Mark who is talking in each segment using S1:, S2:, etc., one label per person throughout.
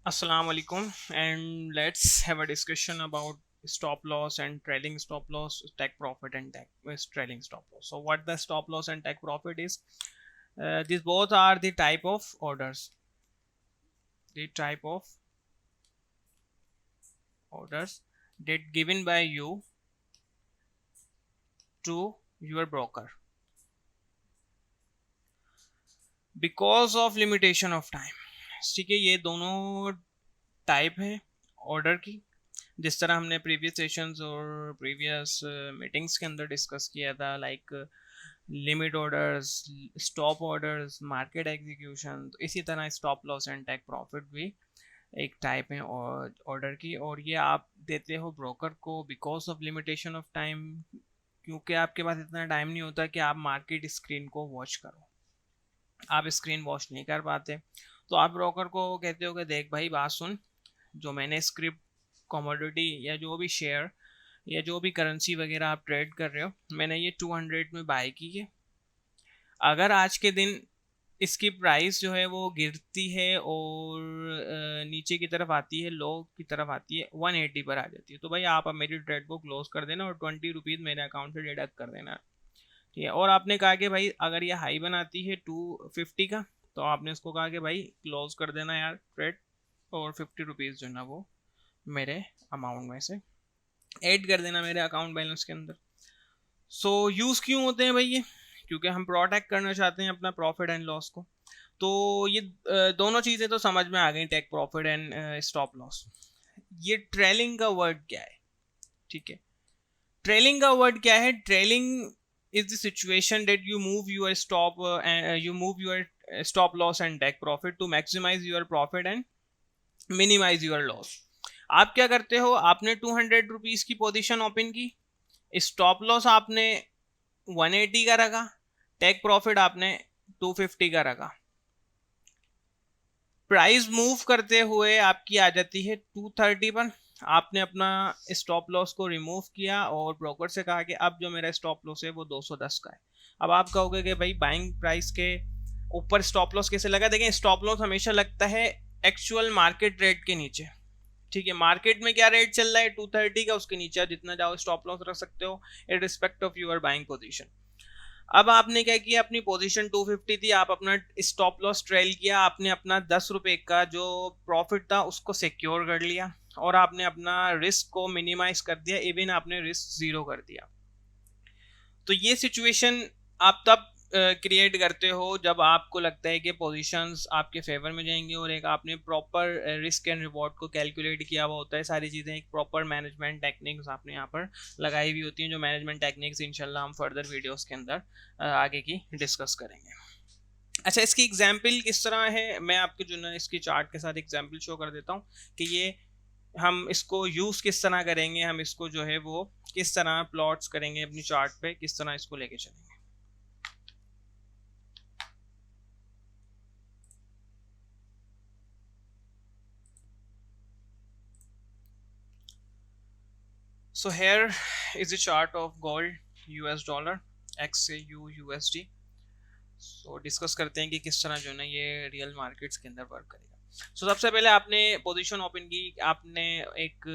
S1: Assalamu alaikum, and let's have a discussion about stop loss and trailing stop loss, take profit and trailing stop loss. So what the stop loss and take profit is, these both are the type of orders, the type of orders that given by you to your broker because of limitation of time. ठीक है, ये दोनों type है order की, जिस तरह हमने previous sessions और प्रीवियस मीटिंग्स के अंदर डिस्कस किया था, like limit orders, stop orders, market execution. तो इसी तरह stop loss and take profit भी एक टाइप है ऑर्डर की, और ये आप देते हो ब्रोकर को because of limitation of time, क्योंकि आपके पास इतना टाइम नहीं होता कि आप मार्केट स्क्रीन को वॉच करो, आप स्क्रीन वॉच नहीं कर पाते। तो आप ब्रोकर को कहते हो कि देख भाई बात सुन, जो मैंने स्क्रिप्ट कमोडिटी या जो भी शेयर या जो भी करेंसी वगैरह आप ट्रेड कर रहे हो, मैंने ये 200 में बाय की है। अगर आज के दिन इसकी प्राइस जो है वो गिरती है और नीचे की तरफ आती है, लो की तरफ आती है, 180 पर आ जाती है, तो भाई आप अब मेरी ट्रेड को क्लोज कर देना और 20 रुपीज़ मेरे अकाउंट से डिडक्ट कर देना। ठीक है, और आपने कहा कि भाई अगर ये हाई बनाती है 250 का, तो आपने उसको कहा कि भाई क्लोज कर देना यार ट्रेड, और 50 रुपीज़ जो ना वो मेरे अमाउंट में से ऐड कर देना मेरे अकाउंट बैलेंस के अंदर। सो यूज़ क्यों होते हैं भाई ये? क्योंकि हम प्रोटेक्ट करना चाहते हैं अपना प्रॉफिट एंड लॉस को। तो ये दोनों चीज़ें तो समझ में आ गई, take profit and stop loss. ये ट्रेलिंग का वर्ड क्या है? ठीक है, ट्रेलिंग का वर्ड क्या है? Trailing is the situation that you move your stop loss and take profit to maximize your profit and minimize your loss। आप क्या करते हो? आपने 200 रुपीज की पोजीशन ओपन की, स्टॉप लॉस आपने 180 का रखा, टेक प्रॉफिट आपने 250 का रखा। प्राइस मूव करते हुए आपकी आ जाती है 230 पर, आपने अपना स्टॉप लॉस को रिमूव किया और ब्रोकर से कहा कि अब जो मेरा स्टॉप लॉस है वो 210 का है। अब आप कहोगे कि भाई बाइंग प्राइस के ऊपर स्टॉप लॉस कैसे लगा? देखें, स्टॉप लॉस हमेशा लगता है एक्चुअल मार्केट रेट के नीचे। ठीक है, मार्केट में क्या रेट चल रहा है 230 का, उसके नीचे जितना जाओ स्टॉप लॉस रख सकते हो in respect of your buying position. अब आपने क्या किया, अपनी पोजीशन 250 थी, आप अपना स्टॉप लॉस ट्रेल किया, आपने अपना 10 रुपए का जो प्रॉफिट था उसको सिक्योर कर लिया और आपने अपना रिस्क को मिनिमाइज कर दिया, इवन आपने रिस्क जीरो कर दिया। तो ये सिचुएशन आप तब क्रिएट करते हो जब आपको लगता है कि पोजीशंस आपके फेवर में जाएंगे और एक आपने प्रॉपर रिस्क एंड रिवॉर्ड को कैलकुलेट किया हुआ होता है। सारी चीज़ें एक प्रॉपर मैनेजमेंट टेक्निक्स आपने यहाँ पर लगाई हुई होती हैं, जो मैनेजमेंट टेक्निक्स इंशाल्लाह हम फर्दर वीडियोस के अंदर आगे की डिस्कस करेंगे। अच्छा, इसकी एग्जाम्पल किस तरह है, मैं आपको जो ना इसकी चार्ट के साथ एग्जाम्पल शो कर देता हूँ कि ये हम इसको यूज़ किस तरह करेंगे, हम इसको जो है वो किस तरह प्लॉट्स करेंगे अपनी चार्ट पे, किस तरह इसको लेके चलेंगे। So here is a chart of gold, US dollar, XAU USD। So discuss करते हैं कि किस तरह जो है ना ये रियल मार्केट्स के अंदर वर्क करेगा। सो सबसे पहले आपने पोजीशन ओपन की, आपने एक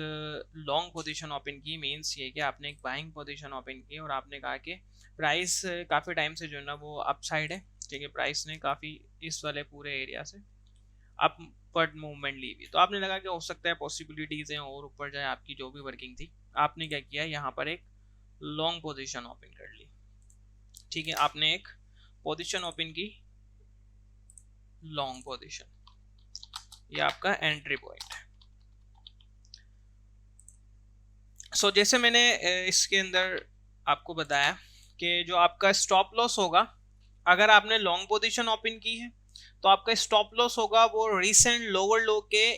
S1: लॉन्ग पोजीशन ओपन की, मींस ये कि आपने एक बाइंग पोजीशन ओपन की और आपने कहा कि प्राइस काफ़ी टाइम से जो है ना वो अपसाइड है। ठीक है, प्राइस ने काफ़ी इस वाले पूरे एरिया से अपवर्ड मूवमेंट ली हुई, तो आपने लगा कि हो सकता है पॉसिबिलिटीज़ हैं और ऊपर जाए, आपकी जो भी वर्किंग थी। आपने क्या किया, यहाँ पर एक लॉन्ग पोजीशन ओपन कर ली। ठीक है, आपने एक पोजीशन ओपन की, लॉन्ग पोजीशन, ये आपका एंट्री पॉइंट है। सो जैसे मैंने इसके अंदर आपको बताया कि जो आपका स्टॉप लॉस होगा, अगर आपने लॉन्ग पोजीशन ओपन की है तो आपका स्टॉप लॉस होगा वो रिसेंट लोअर लो के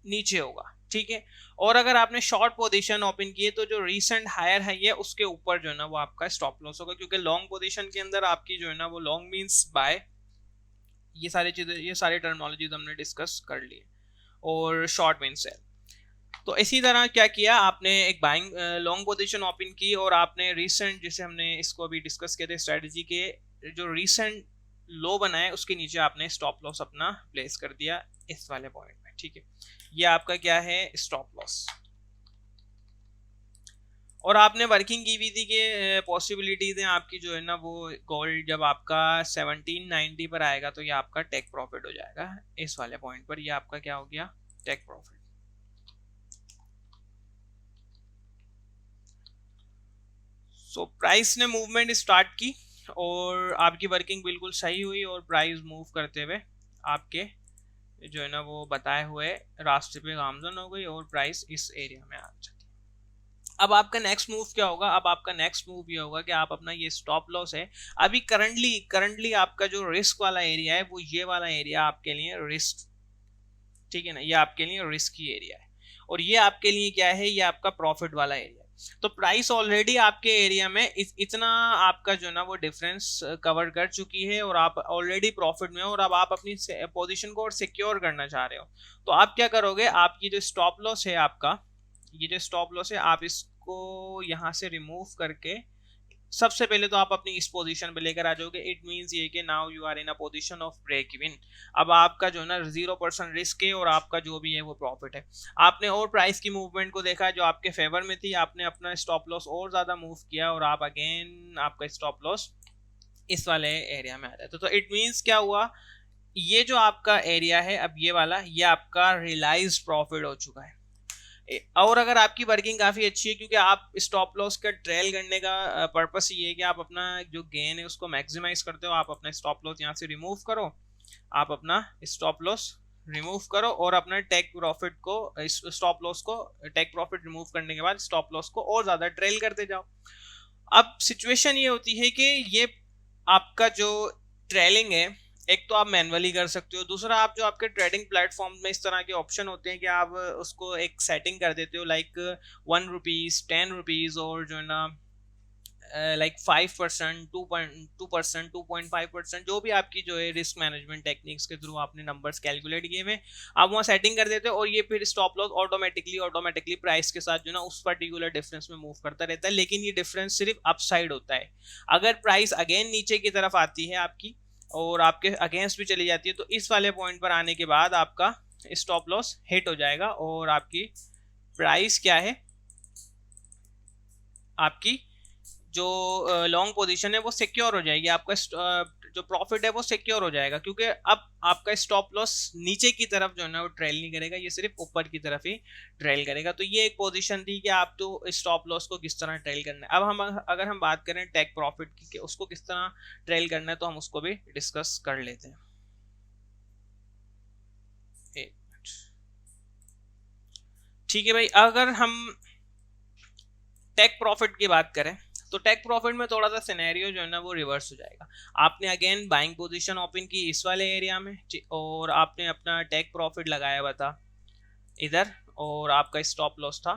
S1: नीचे होगा। ठीक है, और अगर आपने शॉर्ट पोजीशन ओपन की है तो जो रिसेंट हायर हाई है उसके ऊपर जो है ना वो आपका स्टॉप लॉस होगा, क्योंकि लॉन्ग पोजीशन के अंदर आपकी जो है ना वो लॉन्ग मींस बाय, ये सारी चीजें, ये सारी टर्मिनोलॉजीज हमने डिस्कस कर ली, और शॉर्ट मींस सेल। तो इसी तरह क्या किया, आपने एक बाइंग लॉन्ग पोजीशन ओपन की और आपने रिसेंट, जैसे हमने इसको अभी डिस्कस किया था स्ट्रेटजी के, जो रिसेंट लो बनाए उसके नीचे आपने स्टॉप लॉस अपना प्लेस कर दिया इस वाले पॉइंट में। है, ठीक है। ये आपका क्या है, स्टॉप लॉस। और आपने वर्किंग की हुई थी कि पॉसिबिलिटीज हैं आपकी जो है ना वो गोल्ड जब आपका 1790 पर आएगा तो ये आपका टेक प्रॉफिट हो जाएगा इस वाले पॉइंट पर, ये आपका क्या हो गया, टेक प्रॉफिट। सो प्राइस ने मूवमेंट स्टार्ट की और आपकी वर्किंग बिल्कुल सही हुई और प्राइस मूव करते हुए आपके जो है ना वो बताए हुए रास्ते पे गामजन हो गई और प्राइस इस एरिया में आ जाती। अब आपका नेक्स्ट मूव क्या होगा, अब आपका नेक्स्ट मूव ये होगा कि आप अपना ये स्टॉप लॉस है, अभी करंटली आपका जो रिस्क वाला एरिया है वो ये वाला एरिया आपके लिए रिस्क, ठीक है ना, ये आपके लिए रिस्की एरिया है और ये आपके लिए क्या है, ये आपका प्रॉफिट वाला एरिया है। तो प्राइस ऑलरेडी आपके एरिया में इतना आपका जो ना वो डिफरेंस कवर कर चुकी है और आप ऑलरेडी प्रॉफिट में हो और अब आप अपनी पोजीशन को और सिक्योर करना चाह रहे हो। तो आप क्या करोगे, आपकी जो स्टॉप लॉस है आपका, ये जो स्टॉप लॉस है आप इसको यहां से रिमूव करके सबसे पहले तो आप अपनी इस पोजीशन पे लेकर आ जाओगे। इट मींस ये कि now you are in a position of break even. अब आपका जो ना 0% रिस्क है और आपका जो भी है वो प्रॉफिट है। आपने और प्राइस की मूवमेंट को देखा जो आपके फेवर में थी, आपने अपना स्टॉप लॉस और ज्यादा मूव किया और आप अगेन आपका स्टॉप लॉस इस वाले एरिया में आ जाता है। तो इट मींस क्या हुआ, ये जो आपका एरिया है अब ये वाला, ये आपका रियलाइज प्रॉफिट हो चुका है। और अगर आपकी वर्किंग काफी अच्छी है क्योंकि आप स्टॉप लॉस का ट्रेल करने का पर्पस ये है कि आप अपना जो गेन है उसको मैक्सिमाइज करते हो, आप अपना स्टॉप लॉस यहाँ से रिमूव करो, आप अपना स्टॉप लॉस रिमूव करो और अपना टेक प्रॉफिट को, स्टॉप लॉस को, टेक प्रॉफिट रिमूव करने के बाद स्टॉप लॉस को और ज्यादा ट्रेल करते जाओ। अब सिचुएशन ये होती है कि ये आपका जो ट्रेलिंग है, एक तो आप मैनुअली कर सकते हो, दूसरा आप जो आपके ट्रेडिंग प्लेटफॉर्म में इस तरह के ऑप्शन होते हैं कि आप उसको एक सेटिंग कर देते हो लाइक 1 रुपीज, 10 रुपीज और जो है ना लाइक 5%, 2%, 2.5%, जो भी आपकी जो है रिस्क मैनेजमेंट टेक्निक्स के थ्रू आपने नंबर्स कैलकुलेट किए हुए आप वहाँ सेटिंग कर देते हो और ये फिर स्टॉप लॉस ऑटोमेटिकली प्राइस के साथ जो ना उस पर्टिकुलर डिफरेंस में मूव करता रहता है। लेकिन ये डिफरेंस सिर्फ अपसाइड होता है, अगर प्राइस अगेन नीचे की तरफ आती है आपकी और आपके अगेंस्ट भी चली जाती है तो इस वाले पॉइंट पर आने के बाद आपका स्टॉप लॉस हिट हो जाएगा और आपकी प्राइस क्या है, आपकी जो लॉन्ग पोजीशन है वो सिक्योर हो जाएगी, आपका जो प्रॉफिट है वो सिक्योर हो जाएगा क्योंकि अब आपका स्टॉप लॉस नीचे की तरफ जो है ना वो ट्रेल नहीं करेगा, ये सिर्फ ऊपर की तरफ ही ट्रेल करेगा। तो ये एक पोजीशन थी कि आप तो स्टॉप लॉस को किस तरह ट्रेल करना है। अब हम अगर हम बात करें टेक प्रॉफिट की कि उसको किस तरह ट्रेल करना है तो हम उसको भी डिस्कस कर लेते हैं। ठीक है भाई, अगर हम टेक प्रॉफिट की बात करें तो टेक प्रॉफिट में थोड़ा सा सिनेरियो जो है ना वो रिवर्स हो जाएगा। आपने अगेन बाइंग पोजीशन ओपन की इस वाले एरिया में और आपने अपना टेक प्रॉफिट लगाया हुआ था इधर और आपका स्टॉप लॉस था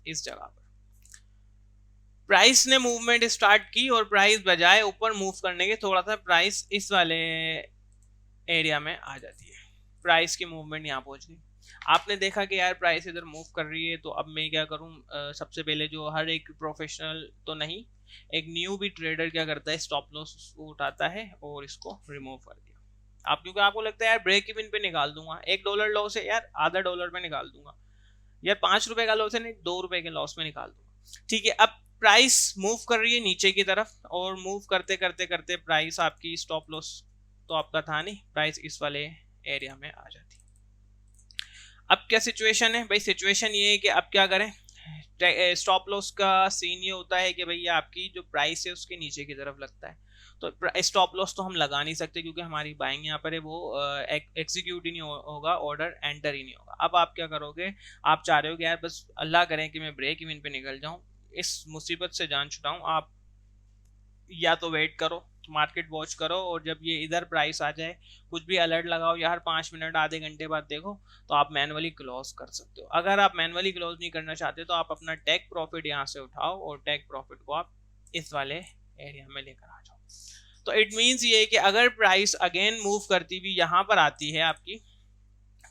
S1: इस जगह पर। प्राइस ने मूवमेंट स्टार्ट की और प्राइस बजाय ऊपर मूव करने के थोड़ा सा प्राइस इस वाले एरिया में आ जाती है, प्राइस की मूवमेंट यहाँ पहुंच गई। आपने देखा कि यार प्राइस इधर मूव कर रही है तो अब मैं क्या करूं, सबसे पहले जो हर एक प्रोफेशनल तो नहीं, एक न्यू भी ट्रेडर क्या करता है, स्टॉप लॉस उठाता है और इसको रिमूव कर दिया। आप क्योंकि आपको लगता है यार ब्रेक इवन पे निकाल दूंगा, $1 लॉस है यार, आधा डॉलर पे निकाल दूंगा यार, 5 रुपए का लॉस है नहीं 2 रुपए के लॉस में निकाल दूंगा। ठीक है, अब प्राइस मूव कर रही है नीचे की तरफ और मूव करते करते करते प्राइस आपकी स्टॉप लॉस तो आपका था नहीं, प्राइस इस वाले एरिया में आ जाती। अब क्या सिचुएशन है भाई, सिचुएशन ये है कि अब क्या करें, स्टॉप लॉस का सीन ये होता है कि भैया आपकी जो प्राइस है उसके नीचे की तरफ लगता है तो स्टॉप लॉस तो हम लगा नहीं सकते क्योंकि हमारी बाइंग यहाँ पर है वो एग्जीक्यूट ही नहीं होगा, ऑर्डर एंटर ही नहीं होगा। अब आप क्या करोगे, आप चाह रहे हो कि यार बस अल्लाह करें कि मैं ब्रेक इवन पे निकल जाऊं, इस मुसीबत से जान छुड़ाऊं। आप या तो वेट करो, मार्केट वॉच करो और जब ये इधर प्राइस आ जाए कुछ भी अलर्ट लगाओ या हर 5 मिनट आधे घंटे बाद देखो तो आप मैनुअली क्लोज कर सकते हो। अगर आप मैनुअली क्लोज नहीं करना चाहते तो आप अपना टेक प्रॉफिट यहाँ से उठाओ और टेक प्रॉफिट को आप इस वाले एरिया में लेकर आ जाओ। तो इट मीन्स ये कि अगर प्राइस अगेन मूव करती हुई यहाँ पर आती है आपकी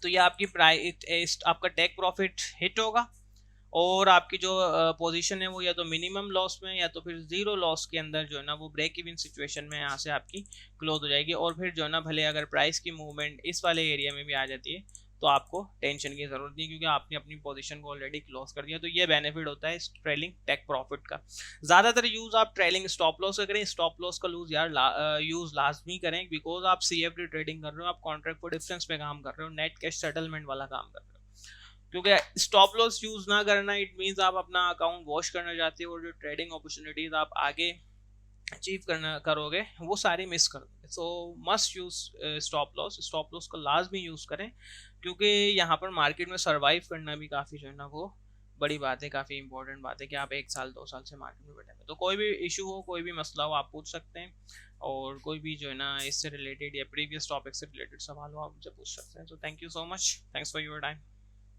S1: तो ये आपकी प्राइस आपका टेक प्रॉफिट हिट होगा और आपकी जो पोजीशन है वो या तो मिनिमम लॉस में या तो फिर जीरो लॉस के अंदर जो है ना वो ब्रेक इवन सिचुएशन में यहाँ से आपकी क्लोज हो जाएगी। और फिर जो है ना भले अगर प्राइस की मूवमेंट इस वाले एरिया में भी आ जाती है तो आपको टेंशन की ज़रूरत नहीं, क्योंकि आपने अपनी पोजीशन को ऑलरेडी क्लोज कर दिया। तो ये बेनिफिट होता है इस ट्रेलिंग टेक प्रॉफिट का। ज़्यादातर यूज़ आप ट्रेलिंग स्टॉप लॉस का करें, स्टॉप लॉस का यूज़ लाजमी करें, बिकॉज आप CFD ट्रेडिंग कर रहे हो, आप कॉन्ट्रैक्ट फॉर डिफरेंस पे काम कर रहे हो, नेट कैश सेटलमेंट वाला काम कर रहे हो। क्योंकि स्टॉप लॉस यूज ना करना इट मींस आप अपना अकाउंट वॉश करना चाहते हो, और जो ट्रेडिंग अपॉर्चुनिटीज आप आगे अचीव करना करोगे वो सारी मिस कर दोगे। सो मस्ट यूज स्टॉप लॉस का लाजमी यूज करें, क्योंकि यहाँ पर मार्केट में सरवाइव करना भी काफ़ी जो है ना वो बड़ी बात है, काफ़ी इंपॉर्टेंट बात है कि आप 1 साल 2 साल से मार्केट में बैठे हैं। तो कोई भी इशू हो, कोई भी मसला हो, आप पूछ सकते हैं, और कोई भी जो है ना इससे रिलेटेड या प्रीवियस टॉपिक से रिलेटेड सवाल हो आप मुझे पूछ सकते हैं। तो thank you so much, thanks for your time.